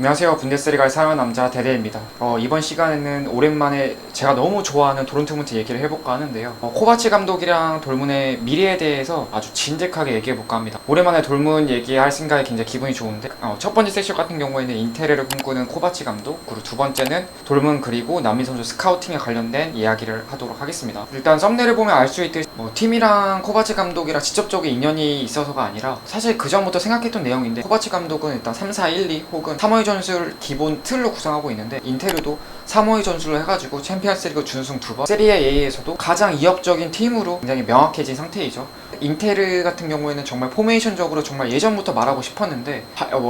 안녕하세요. 분데스리가를 사랑하는 남자 데데입니다. 이번 시간에는 오랜만에 제가 너무 좋아하는 도르트문트 얘기를 해볼까 하는데요. 코바치 감독이랑 돌문의 미래에 대해서 아주 진득하게 얘기해볼까 합니다. 오랜만에 돌문 얘기할 생각에 굉장히 기분이 좋은데 첫 번째 섹션 같은 경우에는 인테리어를 꿈꾸는 코바치 감독, 그리고 두 번째는 돌문 그리고 남미 선수 스카우팅에 관련된 이야기를 하도록 하겠습니다. 일단 썸네일을 보면 알 수 있듯이 팀이랑 코바치 감독이랑 직접적인 인연이 있어서가 아니라 사실 그 전부터 생각했던 내용인데, 코바치 감독은 일단 3, 4, 1, 2 혹은 3월 전술을 기본 틀로 구성하고 있는데, 인테르도 3월 전술로 해가지고 챔피언스리그 준우승 2번, 세리에 A에서도 가장 이협적인 팀으로 굉장히 명확해진 상태이죠. 인테르 같은 경우에는 정말 포메이션적으로 정말 예전부터 말하고 싶었는데,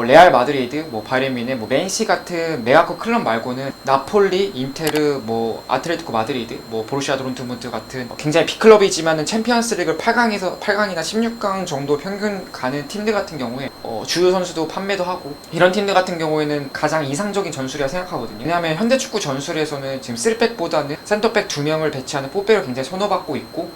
레알 마드리드, 바이에른 뮌헨, 맨시 같은 메가급 클럽 말고는 나폴리, 인테르, 아틀레티코 마드리드, 보루시아 도르트문트 같은 굉장히 빅클럽이지만은 챔피언스리그를 8강이나 16강 정도 평균 가는 팀들 같은 경우에 주요 선수도 판매도 하고, 이런 팀들 같은 경우에는 가장 이상적인 전술이라 생각하거든요. 왜냐하면 현대축구 전술에서는 지금 3백보다는 센터백 2명을 배치하는 4백을 굉장히 선호받고 있고,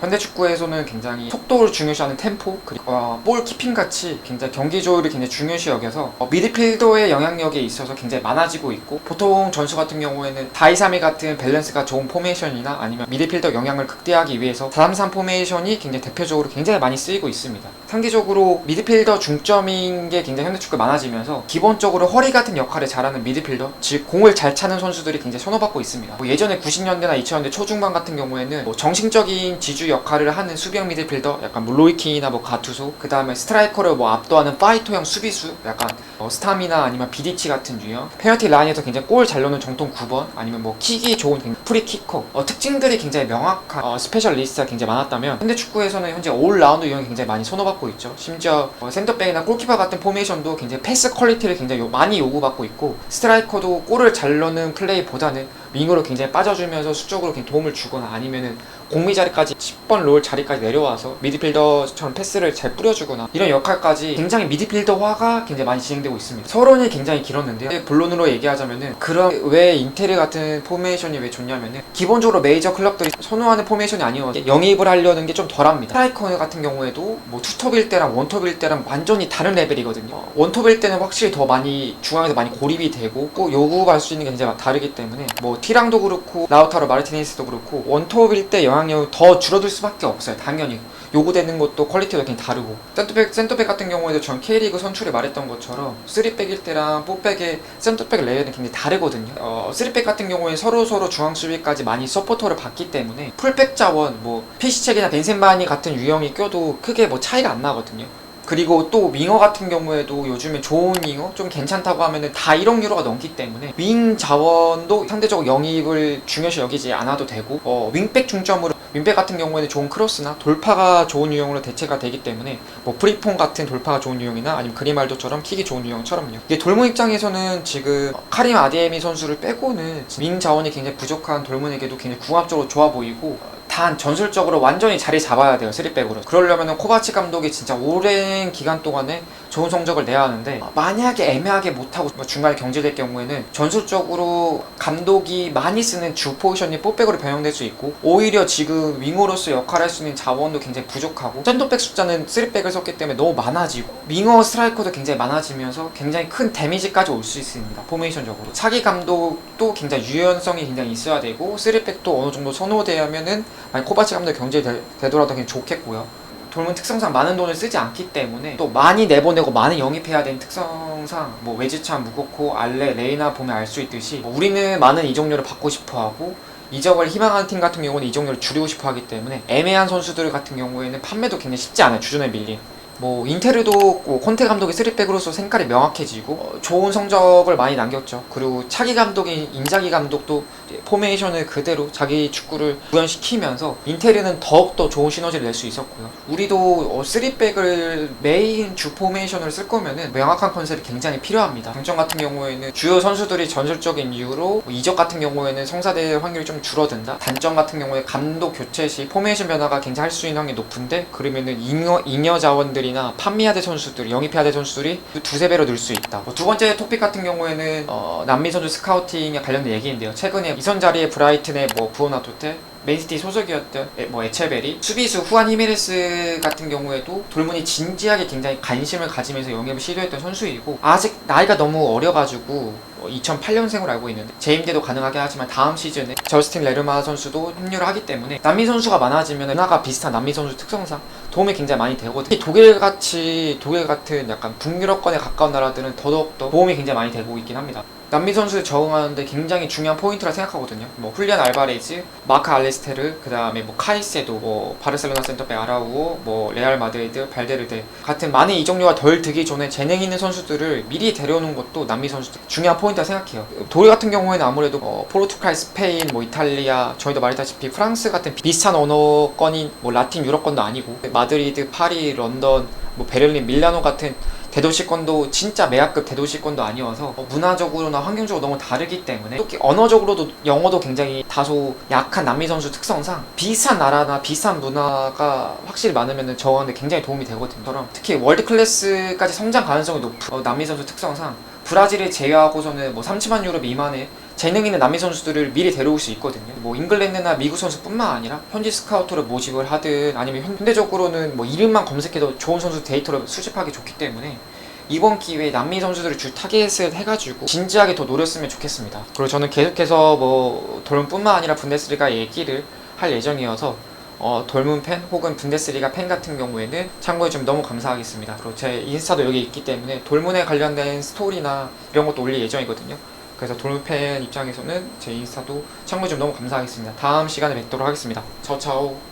현대축구에서는 굉장히 속도를 중요시하는 템포, 그리고 볼 키핑 같이 굉장히 경기 조율을 굉장히 중요시 여겨서 미드필더의 영향력에 있어서 굉장히 많아지고 있고, 보통 전술 같은 경우에는 4-2-3-1 같은 밸런스가 좋은 포메이션이나 아니면 미드필더 영향을 극대화하기 위해서 4-3-3 포메이션이 굉장히 대표적으로 굉장히 많이 쓰이고 있습니다. 상대적으로 미드필더 중점인 게 굉장히 현대축구에 많아지면서 기본적으로 허리 같은 역할을 잘하는 미드필더, 즉 공을 잘 차는 선수들이 굉장히 선호받고 있습니다. 예전에 90년대나 2000년대 초중반 같은 경우에는 정신적인 지주 역할을 하는 수비형 미드필더, 약간 로이킨이나 가투소, 그 다음에 스트라이커를 압도하는 파이터형 수비수, 약간 스타미나 아니면 비디치 같은 유형, 페널티 라인에서 굉장히 골 잘 넣는 정통 9번, 아니면 킥이 좋은 프리키커, 특징들이 굉장히 명확한 스페셜리스트가 굉장히 많았다면, 현대축구에서는 현재 올라운드 유형이 굉장히 많이 선호받고 있죠. 심지어 센터백이나 골키퍼 같은 포메이션도 굉장히 패스 퀄리티를 굉장히 많이 요구받고 있고, 스트라이커도 골을 잘 넣는 플레이보다는 윙으로 굉장히 빠져주면서 수적으로 도움을 주거나, 아니면은 공미 자리까지 10번 롤 자리까지 내려와서 미드필더처럼 패스를 잘 뿌려주거나, 이런 역할까지 굉장히 미드필더화가 굉장히 많이 진행되고 있습니다. 서론이 굉장히 길었는데요. 본론으로 얘기하자면은, 왜 인테르 같은 포메이션이 왜 좋냐면은, 기본적으로 메이저 클럽들이 선호하는 포메이션이 아니어서 영입을 하려는 게 좀 덜합니다. 스트라이커 같은 경우에도 투톱일 때랑 원톱일 때랑 완전히 다른 레벨이거든요. 원톱일 때는 확실히 더 많이 중앙에서 많이 고립이 되고 꼭 요구할 수 있는 게 굉장히 다르기 때문에, 티랑도 그렇고 라우타로 마르티네스도 그렇고 원톱일 때 영향력이 더 줄어들 수밖에 없어요. 당연히 요구되는 것도 퀄리티도 굉장히 다르고, 센터백 같은 경우에도 전 K리그 선출에 말했던 것처럼 3백일 때랑 4백의 센터백 레이어는 굉장히 다르거든요. 3백 같은 경우에 서로 중앙 수비까지 많이 서포터를 받기 때문에 풀백 자원, 피시책이나 벤센바니 같은 유형이 껴도 크게 차이가 안 나거든요. 그리고 또 윙어 같은 경우에도 요즘에 좋은 윙어 좀 괜찮다고 하면은 다 1억 유로가 넘기 때문에 윙 자원도 상대적으로 영입을 중요시 여기지 않아도 되고, 윙백 중점으로 윙백 같은 경우에는 좋은 크로스나 돌파가 좋은 유형으로 대체가 되기 때문에, 프리폰 같은 돌파가 좋은 유형이나 아니면 그리말도처럼 킥이 좋은 유형처럼요. 이게 돌문 입장에서는 지금 카림 아디에미 선수를 빼고는 윙 자원이 굉장히 부족한 돌문에게도 굉장히 궁합적으로 좋아 보이고, 단 전술적으로 완전히 자리 잡아야 돼요. 3백으로. 그러려면 코바치 감독이 진짜 오랜 기간 동안에 좋은 성적을 내야 하는데, 만약에 애매하게 못하고 중간에 경질될 경우에는 전술적으로 감독이 많이 쓰는 주 포지션이 4백으로 변형될 수 있고, 오히려 지금 윙어로서 역할을 할 수 있는 자원도 굉장히 부족하고, 센터백 숫자는 3백을 썼기 때문에 너무 많아지고, 윙어 스트라이커도 굉장히 많아지면서 굉장히 큰 데미지까지 올 수 있습니다. 포메이션적으로. 차기 감독도 굉장히 유연성이 굉장히 있어야 되고, 3백도 어느 정도 선호되면은 만약 코바치 감독 경질되더라도 굉장히 좋겠고요. 돌문 특성상 많은 돈을 쓰지 않기 때문에 또 많이 내보내고 많이 영입해야 되는 특성상, 웨즈찬, 무고코, 알레, 레이나 보면 알 수 있듯이, 우리는 많은 이적료를 받고 싶어하고, 이적을 희망하는 팀 같은 경우는 이적료를 줄이고 싶어 하기 때문에 애매한 선수들 같은 경우에는 판매도 굉장히 쉽지 않아요. 주전에 밀린. 인테르도 콘테 감독이 3백으로서 생각이 명확해지고 좋은 성적을 많이 남겼죠. 그리고 차기 감독인 인자기 감독도 포메이션을 그대로 자기 축구를 구현시키면서 인테르는 더욱더 좋은 시너지를 낼 수 있었고요. 우리도 3백을 메인 주 포메이션을 쓸 거면은 명확한 컨셉이 굉장히 필요합니다. 장점 같은 경우에는 주요 선수들이 전술적인 이유로 이적 같은 경우에는 성사될 확률이 좀 줄어든다. 단점 같은 경우에 감독 교체 시 포메이션 변화가 굉장히 할 수 있는 확률이 높은데, 그러면은 잉여 자원들이 판매해야 될 선수들, 영입해야 될 선수들이 두세 배로 늘 수 있다. 두 번째 토픽 같은 경우에는 남미 선수 스카우팅에 관련된 얘기인데요. 최근에 이선 자리에 브라이튼의 부오나토테, 맨시티 소속이었던 뭐 에체베리, 수비수 후안 히메네스 같은 경우에도 돌문이 진지하게 굉장히 관심을 가지면서 영입을 시도했던 선수이고 아직 나이가 너무 어려가지고 2008년생으로 알고 있는데 재임대도 가능하게 하지만 다음 시즌에 저스틴 레르마 선수도 합류를 하기 때문에 남미 선수가 많아지면 문화가 비슷한 남미 선수 특성상 도움이 굉장히 많이 되거든요. 독일 같은 약간 북유럽권에 가까운 나라들은 더더욱더 도움이 굉장히 많이 되고 있긴 합니다. 남미 선수를 적응하는데 굉장히 중요한 포인트라 생각하거든요. 뭐 훌리안 알바레즈, 마크 알레스테르, 그 다음에 뭐 카이세도, 뭐 바르셀로나 센터백 아라우오, 뭐 레알 마드리드, 발데르데 같은 많은 이적료가 덜 들기 전에 재능 있는 선수들을 미리 데려오는 것도 남미 선수들 중요한 포인트라 생각해요. 독일 같은 경우에는 아무래도 포르투갈, 스페인, 뭐 이탈리아, 저희도 말했다시피 프랑스 같은 비슷한 언어권인 뭐 라틴 유럽권도 아니고 마드리드, 파리, 런던, 뭐 베를린, 밀라노 같은 대도시권도 진짜 매합급 대도시권도 아니어서 문화적으로나 환경적으로 너무 다르기 때문에 또 언어적으로도 영어도 굉장히 다소 약한 남미 선수 특성상 비슷한 나라나 비슷한 문화가 확실히 많으면 적응하는데 굉장히 도움이 되거든요. 특히 월드 클래스까지 성장 가능성이 높은 남미 선수 특성상 브라질을 제외하고서는 뭐 30만 유로 미만의 재능 있는 남미 선수들을 미리 데려올 수 있거든요. 뭐 잉글랜드나 미국 선수뿐만 아니라 현지 스카우터를 모집을 하든 아니면 현대적으로는 뭐 이름만 검색해도 좋은 선수 데이터를 수집하기 좋기 때문에 이번 기회에 남미 선수들을 줄 타겟을 해가지고 진지하게 더 노렸으면 좋겠습니다. 그리고 저는 계속해서 뭐 돌문뿐만 아니라 분데스리가 얘기를 할 예정이어서 돌문 팬 혹은 분데스리가 팬 같은 경우에는 참고해주면 너무 감사하겠습니다. 그리고 제 인스타도 여기 있기 때문에 돌문에 관련된 스토리나 이런 것도 올릴 예정이거든요. 그래서 돌문 팬 입장에서는 제 인스타도 참고해주면 너무 감사하겠습니다. 다음 시간에 뵙도록 하겠습니다. 차오차오.